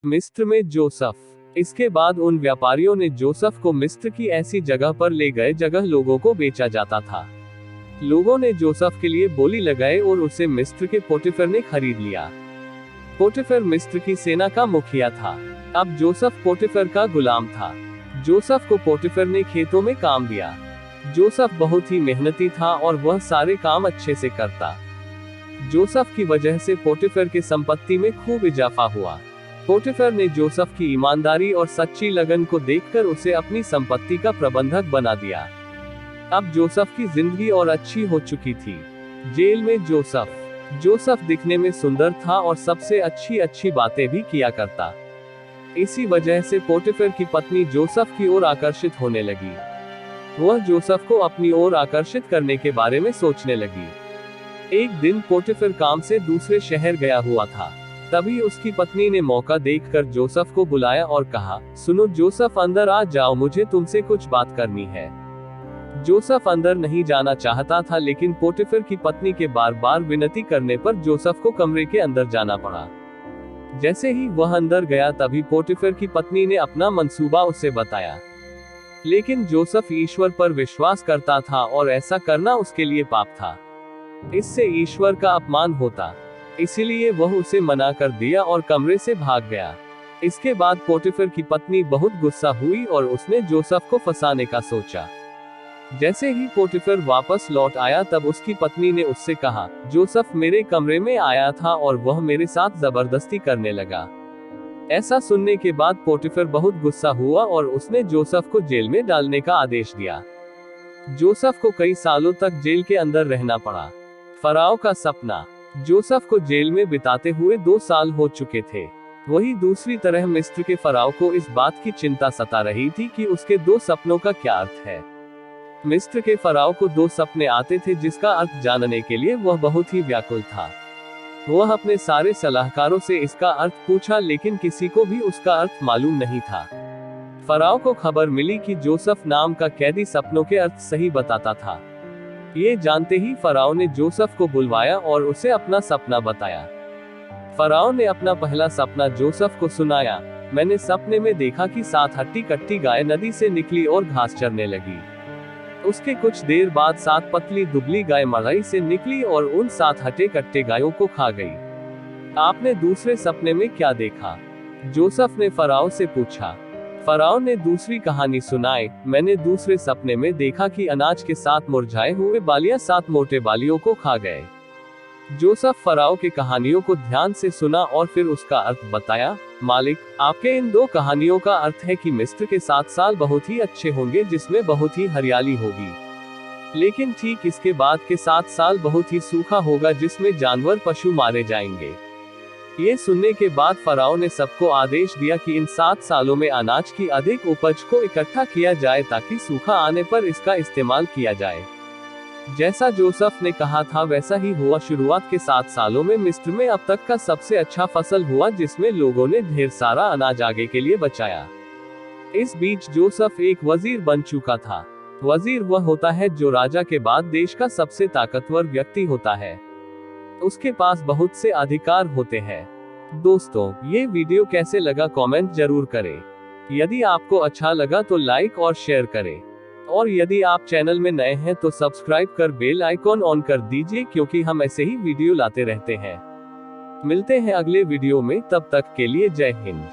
मिस्र में जोसेफ। इसके बाद उन व्यापारियों ने जोसेफ को मिस्र की ऐसी जगह पर ले गए जगह लोगों को बेचा जाता था। लोगों ने जोसेफ के लिए बोली लगाई और उसे मिस्र के पोटिफर ने खरीद लिया। पोटिफर मिस्र की सेना का मुखिया था। अब जोसेफ पोटिफर का गुलाम था। जोसेफ को पोटिफर ने खेतों में काम दिया। जोसेफ बहुत ही मेहनती था और वह सारे काम अच्छे से करता। जोसेफ की वजह से पोटिफर के संपत्ति में खूब इजाफा हुआ। पोटिफर ने जोसेफ की ईमानदारी और सच्ची लगन को देखकर उसे अपनी संपत्ति का प्रबंधक बना दिया। अब जोसेफ की जिंदगी और अच्छी हो चुकी थी। जेल में जोसेफ दिखने में सुंदर था और सबसे अच्छी बातें भी किया करता। इसी वजह से पोटिफर की पत्नी जोसेफ की ओर आकर्षित होने लगी। वह जोसेफ को अपनी ओर आकर्षित करने के बारे में सोचने लगी। एक दिन पोटिफर काम से दूसरे शहर गया हुआ था। तभी उसकी पत्नी ने मौका देखकर जोसेफ को बुलाया और कहा, सुनो जोसेफ, अंदर आ जाओ, मुझे तुमसे कुछ बात करनी है। जोसेफ अंदर नहीं जाना चाहता था, लेकिन पोटिफर की पत्नी के बार बार विनती करने पर जोसेफ को कमरे के अंदर जाना पड़ा। जैसे ही वह अंदर गया तभी पोटिफर की पत्नी ने अपना मंसूबा उसे बताया। लेकिन जोसेफ ईश्वर पर विश्वास करता था और ऐसा करना उसके लिए पाप था। इससे ईश्वर का अपमान होता, इसीलिए वह उसे मना कर दिया और कमरे से भाग गया। इसके बाद पोटिफर की पत्नी बहुत गुस्सा हुई और उसने जोसेफ को फंसाने का सोचा। जैसे ही पोटिफर वापस लौट आया तब उसकी पत्नी ने उससे कहा, जोसेफ मेरे कमरे में आया था और वह मेरे साथ जबरदस्ती करने लगा। ऐसा सुनने के बाद पोटिफर बहुत गुस्सा हुआ और उसने जोसेफ को जेल में डालने का आदेश दिया। जोसेफ को कई सालों तक जेल के अंदर रहना पड़ा। फराओ का सपना। जोसेफ को जेल में बिताते हुए 2 साल हो चुके थे। वही दूसरी तरह मिस्र के फराओ को इस बात की चिंता सता रही थी कि उसके 2 सपनों का क्या अर्थ है। मिस्र के फराओ को 2 सपने आते थे जिसका अर्थ जानने के लिए वह बहुत ही व्याकुल था। वह अपने सारे सलाहकारों से इसका अर्थ पूछा, लेकिन किसी को भी उसका अर्थ मालूम नहीं था। फराओ को खबर मिली कि जोसेफ नाम का कैदी सपनों के अर्थ सही बताता था। ये जानते ही फराओ ने जोसेफ को बुलवाया और उसे अपना सपना बताया। फराओ ने अपना पहला सपना जोसेफ को सुनाया। मैंने सपने में देखा कि 7 हट्टी कट्टी गाय नदी से निकली और घास चरने लगी। उसके कुछ देर बाद 7 पतली दुबली गाय मड़ई से निकली और उन 7 हटे कट्टे गायों को खा गई। आपने दूसरे सपने में क्या देखा? जोसेफ ने फराओ से पूछा। फराओ ने दूसरी कहानी सुनाई। मैंने दूसरे सपने में देखा कि अनाज के 7 मुरझाए हुए बालियां 7 मोटे बालियों को खा गए। जोसेफ फराओ के कहानियों को ध्यान से सुना और फिर उसका अर्थ बताया। मालिक, आपके इन 2 कहानियों का अर्थ है कि मिस्र के 7 साल बहुत ही अच्छे होंगे जिसमें बहुत ही हरियाली होगी, लेकिन ठीक इसके बाद के 7 साल बहुत ही सूखा होगा जिसमें जानवर पशु मारे जाएंगे। ये सुनने के बाद फराओ ने सबको आदेश दिया कि इन 7 सालों में अनाज की अधिक उपज को इकट्ठा किया जाए ताकि सूखा आने पर इसका इस्तेमाल किया जाए। जैसा जोसेफ ने कहा था वैसा ही हुआ। शुरुआत के 7 सालों में मिस्र में अब तक का सबसे अच्छा फसल हुआ जिसमें लोगों ने ढेर सारा अनाज आगे के लिए बचाया। इस बीच जोसेफ एक वजीर बन चुका था। वजीर वह होता है जो राजा के बाद देश का सबसे ताकतवर व्यक्ति होता है। उसके पास बहुत से अधिकार होते हैं। दोस्तों, ये वीडियो कैसे लगा कमेंट जरूर करें। यदि आपको अच्छा लगा तो लाइक और शेयर करें, और यदि आप चैनल में नए हैं तो सब्सक्राइब कर बेल आइकॉन ऑन कर दीजिए, क्योंकि हम ऐसे ही वीडियो लाते रहते हैं। मिलते हैं अगले वीडियो में, तब तक के लिए जय हिंद।